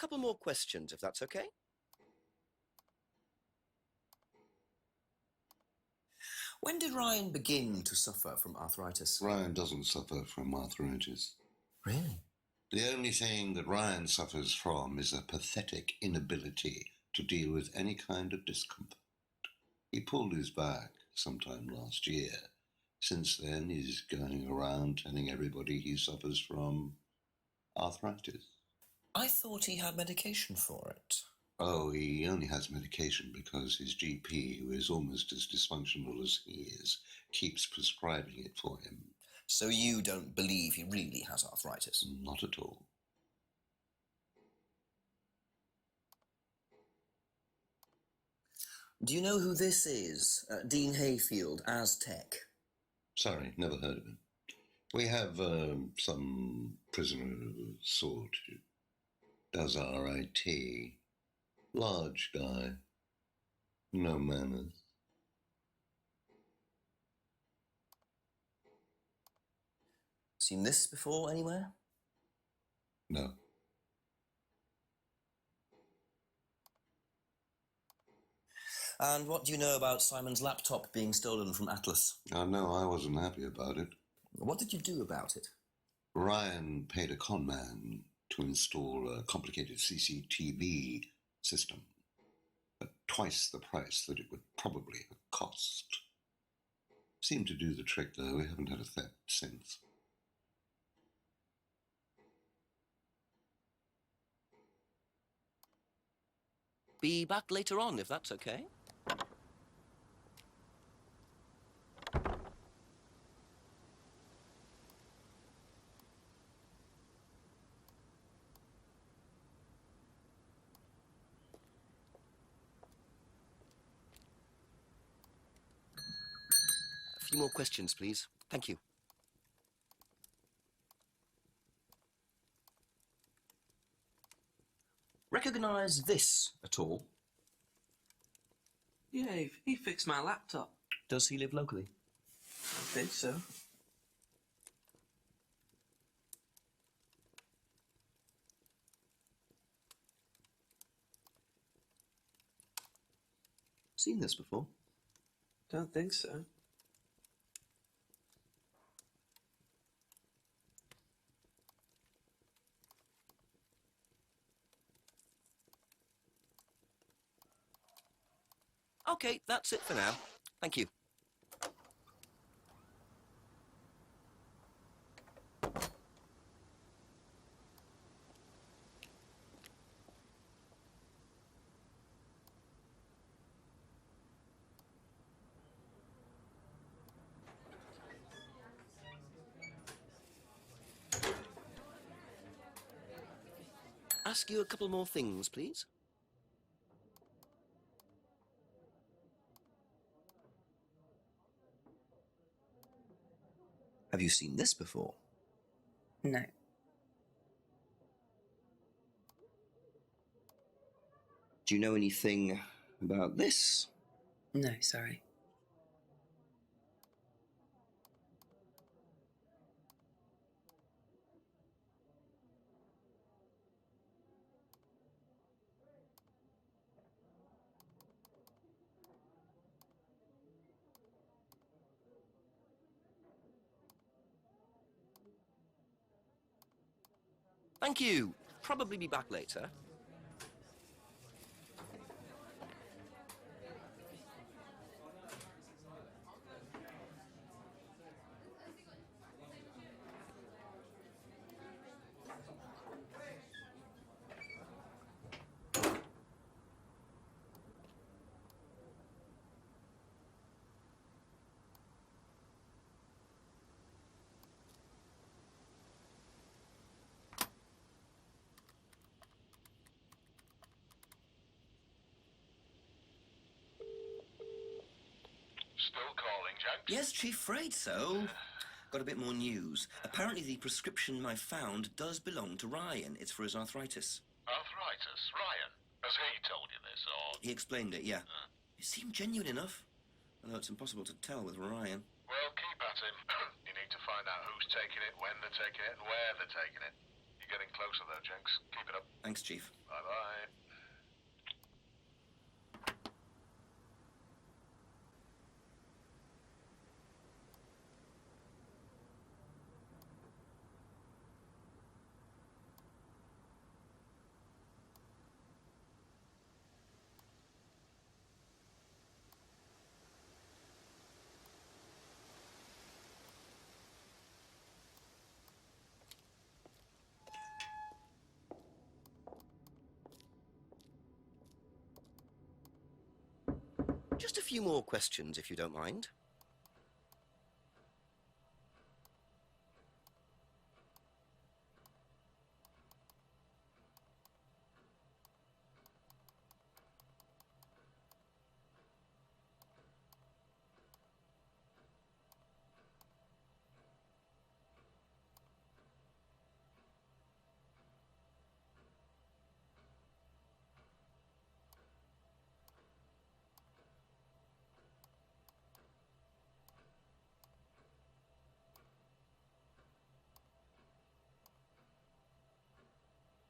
couple more questions, if that's okay. When did Ryan begin to suffer from arthritis? Ryan doesn't suffer from arthritis. Really? The only thing that Ryan suffers from is a pathetic inability to deal with any kind of discomfort. He pulled his back sometime last year. Since then, he's going around telling everybody he suffers from arthritis. I thought he had medication for it. Oh, he only has medication because his GP, who is almost as dysfunctional as he is, keeps prescribing it for him. So you don't believe he really has arthritis? Not at all. Do you know who this is? Dean Hayfield, Aztec. Sorry, never heard of him. We have some prisoner of a sort who does our IT. Large guy. No manners. Seen this before anywhere? No. And what do you know about Simon's laptop being stolen from Atlas? No, I wasn't happy about it. What did you do about it? Ryan paid a con man to install a complicated CCTV system at twice the price that it would probably have cost. Seemed to do the trick, though. We haven't had a theft since. Be back later on, if that's okay. A few more questions, please. Thank you. Recognise this at all? Yeah, he fixed my laptop. Does he live locally? I think so. Seen this before? Don't think so. Okay, that's it for now. Thank you. Ask you a couple more things, please. Have you seen this before? No. Do you know anything about this? No, sorry. Thank you. Probably be back later. Still calling, Jenks? Yes, Chief, afraid so. Got a bit more news. Apparently the prescription I found does belong to Ryan. It's for his arthritis. Arthritis? Ryan? Has he told you this, or...? He explained it, yeah. It seemed genuine enough, although it's impossible to tell with Ryan. Well, keep at him. You need to find out who's taking it, when they're taking it, and where they're taking it. You're getting closer though, Jenks. Keep it up. Thanks, Chief. Bye-bye. Just a few more questions, if you don't mind.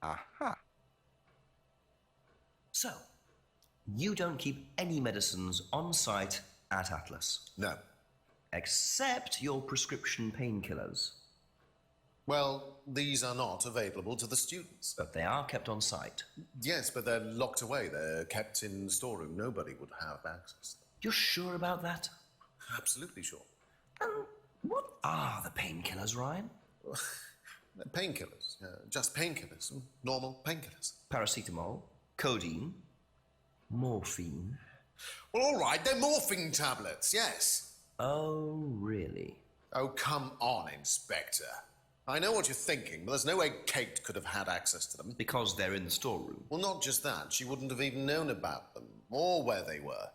Aha. So, you don't keep any medicines on site at Atlas? No. Except your prescription painkillers. Well, these are not available to the students. But they are kept on site. Yes, but they're locked away. They're kept in the storeroom. Nobody would have access to them. You're sure about that? Absolutely sure. What are the painkillers, Ryan? They're painkillers. Just painkillers. Normal painkillers. Paracetamol, codeine, morphine. Well, all right, they're morphine tablets, yes. Oh, really? Oh, come on, Inspector. I know what you're thinking, but there's no way Kate could have had access to them. Because they're in the storeroom. Well, not just that. She wouldn't have even known about them, or where they were.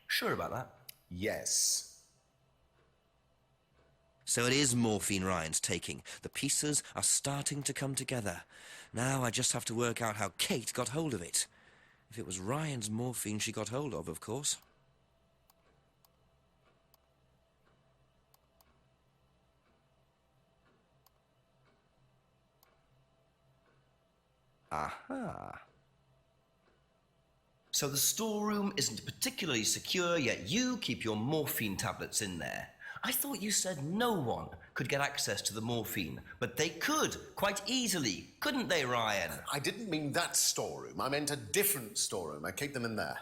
Sure about that? Yes. So it is morphine Ryan's taking. The pieces are starting to come together. Now I just have to work out how Kate got hold of it. If it was Ryan's morphine she got hold of course. Aha. So the storeroom isn't particularly secure, yet you keep your morphine tablets in there. I thought you said no one could get access to the morphine, but they could, quite easily, couldn't they, Ryan? I didn't mean that storeroom. I meant a different storeroom. I keep them in there.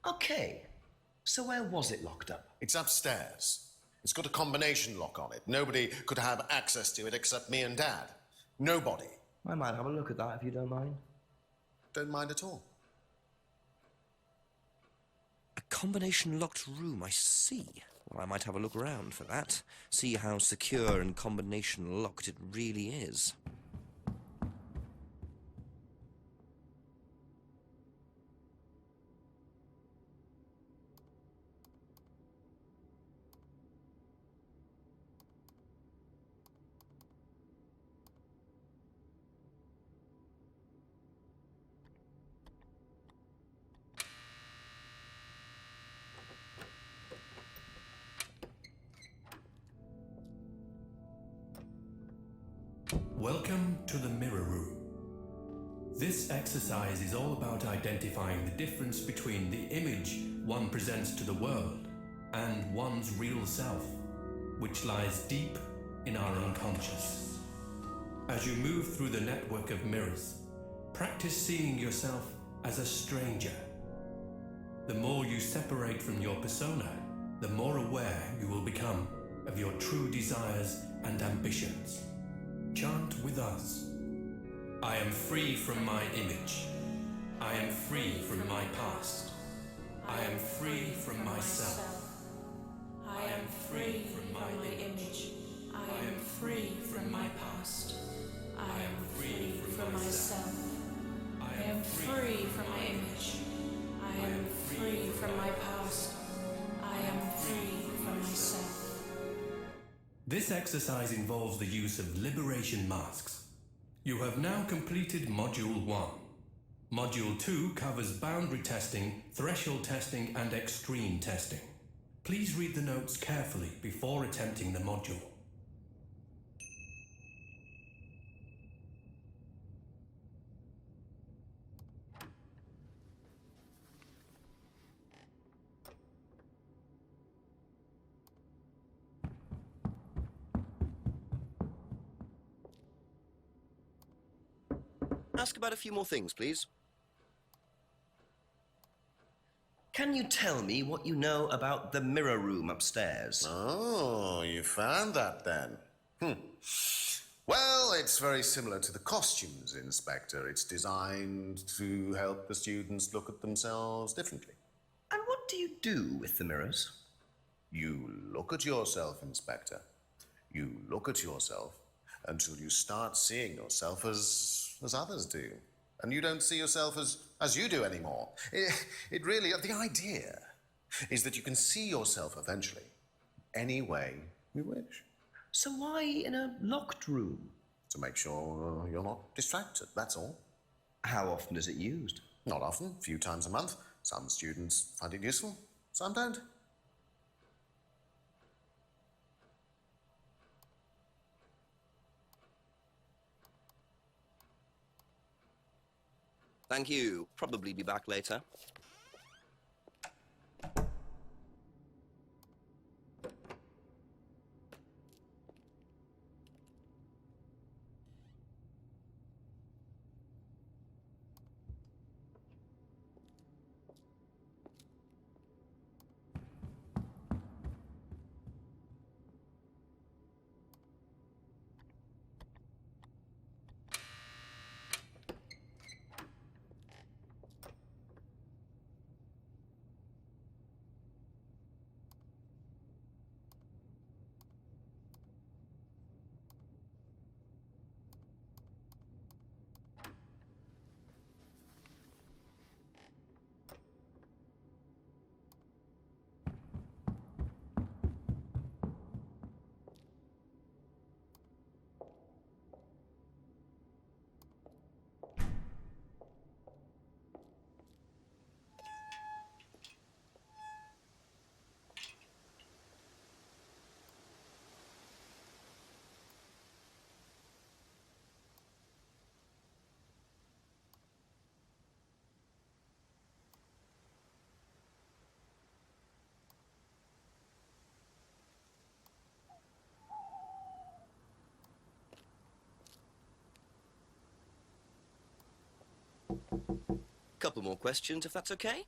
Okay. So where was it locked up? It's upstairs. It's got a combination lock on it. Nobody could have access to it except me and Dad. Nobody. I might have a look at that if you don't mind. Don't mind at all. A combination locked room, I see. Well, I might have a look around for that. See how secure and combination locked it really is. Welcome to the Mirror Room. This exercise is all about identifying the difference between the image one presents to the world and one's real self, which lies deep in our unconscious. As you move through the network of mirrors, practice seeing yourself as a stranger. The more you separate from your persona, the more aware you will become of your true desires and ambitions. Chant with us. I am free from my image. I am free from my past. I am free from myself. I am free from my image. I am free from my past. I am free from myself. I am free from my image. I am free from my past. I am free from myself. This exercise involves the use of liberation masks. You have now completed Module 1. Module 2 covers boundary testing, threshold testing, and extreme testing. Please read the notes carefully before attempting the module. Ask about a few more things, please. Can you tell me what you know about the mirror room upstairs? Oh, you found that then? Well, it's very similar to the costumes, Inspector. It's designed to help the students look at themselves differently. And what do you do with the mirrors? You look at yourself, Inspector. You look at yourself until you start seeing yourself as others do. And you don't see yourself as you do anymore. It really, the idea is that you can see yourself eventually any way you wish. So why in a locked room? To make sure you're not distracted, that's all. How often is it used? Not often, a few times a month. Some students find it useful, some don't. Thank you. Probably be back later. Couple more questions, if that's okay?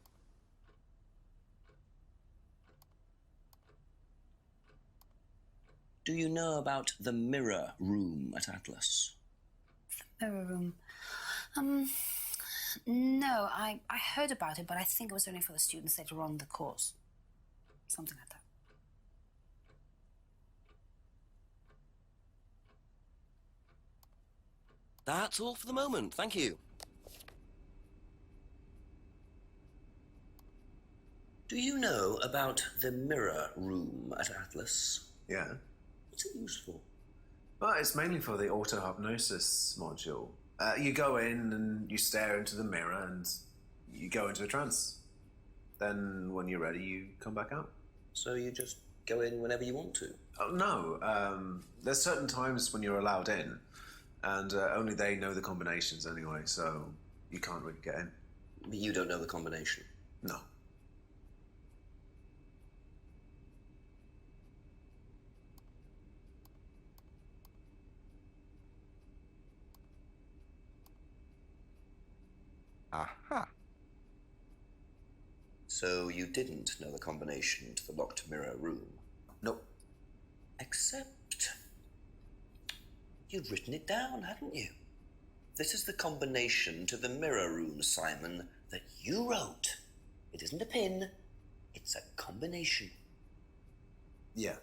Do you know about the mirror room at Atlas? Mirror room. No, I heard about it, but I think it was only for the students later on in the course. Something like that. That's all for the moment, thank you. Do you know about the mirror room at Atlas? Yeah. What's it used for? Well, it's mainly for the auto-hypnosis module. You go in and you stare into the mirror and you go into a trance. Then, when you're ready, you come back out. So you just go in whenever you want to? Oh, no. There's certain times when you're allowed in, and only they know the combinations anyway, so you can't really get in. But you don't know the combination? No. Aha. So you didn't know the combination to the locked mirror room? Nope. Except you'd written it down, hadn't you? This is the combination to the mirror room, Simon, that you wrote. It isn't a pin, it's a combination. Yeah.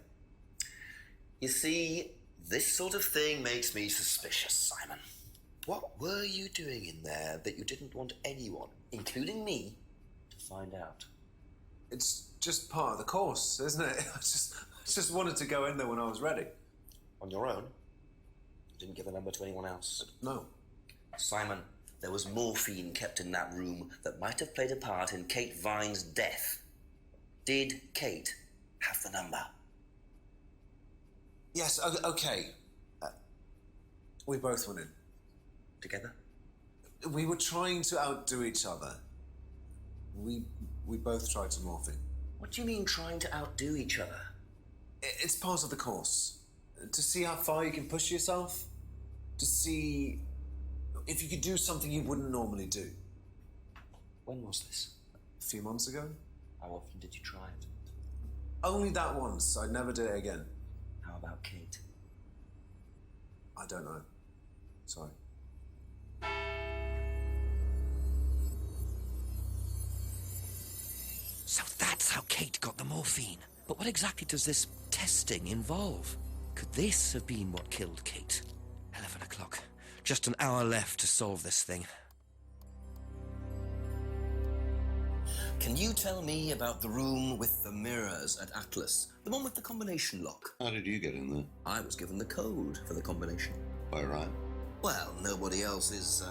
You see, this sort of thing makes me suspicious, Simon. What were you doing in there that you didn't want anyone, including me, to find out? It's just part of the course, isn't it? I just wanted to go in there when I was ready. On your own? You didn't give the number to anyone else? No. Simon, there was morphine kept in that room that might have played a part in Kate Vine's death. Did Kate have the number? Yes, okay. We both went in. Together? We were trying to outdo each other. We both tried to morph in. What do you mean, trying to outdo each other? It's part of the course. To see how far you can push yourself. To see if you could do something you wouldn't normally do. When was this? A few months ago? How often did you try it? Only that once. I'd never do it again. How about Kate? I don't know. Sorry. So that's how Kate got the morphine. But what exactly does this testing involve? Could this have been what killed Kate? 11 o'clock. Just an hour left to solve this thing. Can you tell me about the room with the mirrors at Atlas? The one with the combination lock? How did you get in there? I was given the code for the combination. By Ryan? Well, nobody else is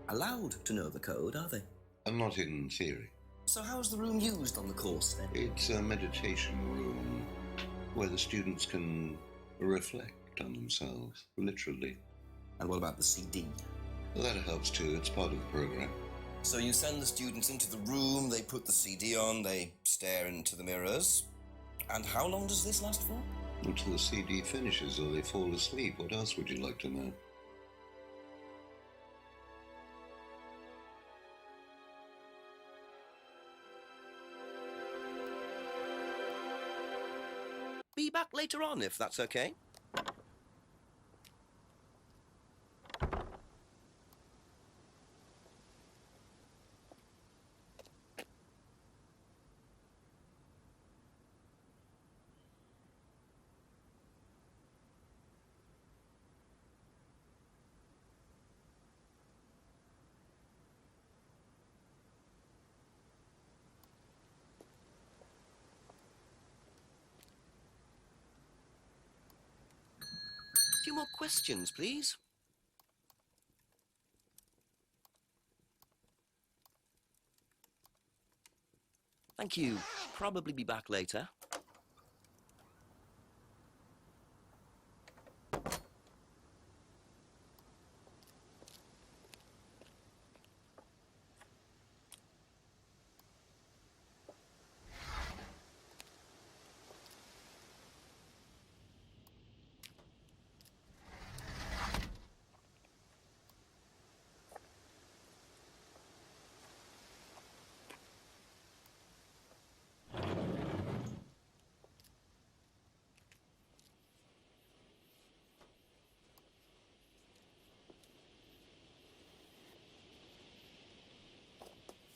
allowed to know the code, are they? And not in theory. So how's the room used on the course, then? It's a meditation room where the students can reflect on themselves, literally. And what about the CD? Well, that helps too. It's part of the program. So you send the students into the room, they put the CD on, they stare into the mirrors. And how long does this last for? Until the CD finishes or they fall asleep. What else would you like to know? Be back later on, if that's okay. A few more questions, please. Thank you. Probably be back later.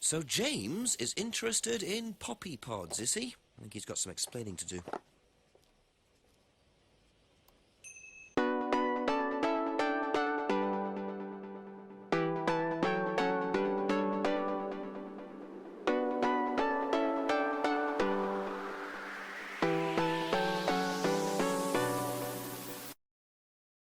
So James is interested in poppy pods, is he? I think he's got some explaining to do.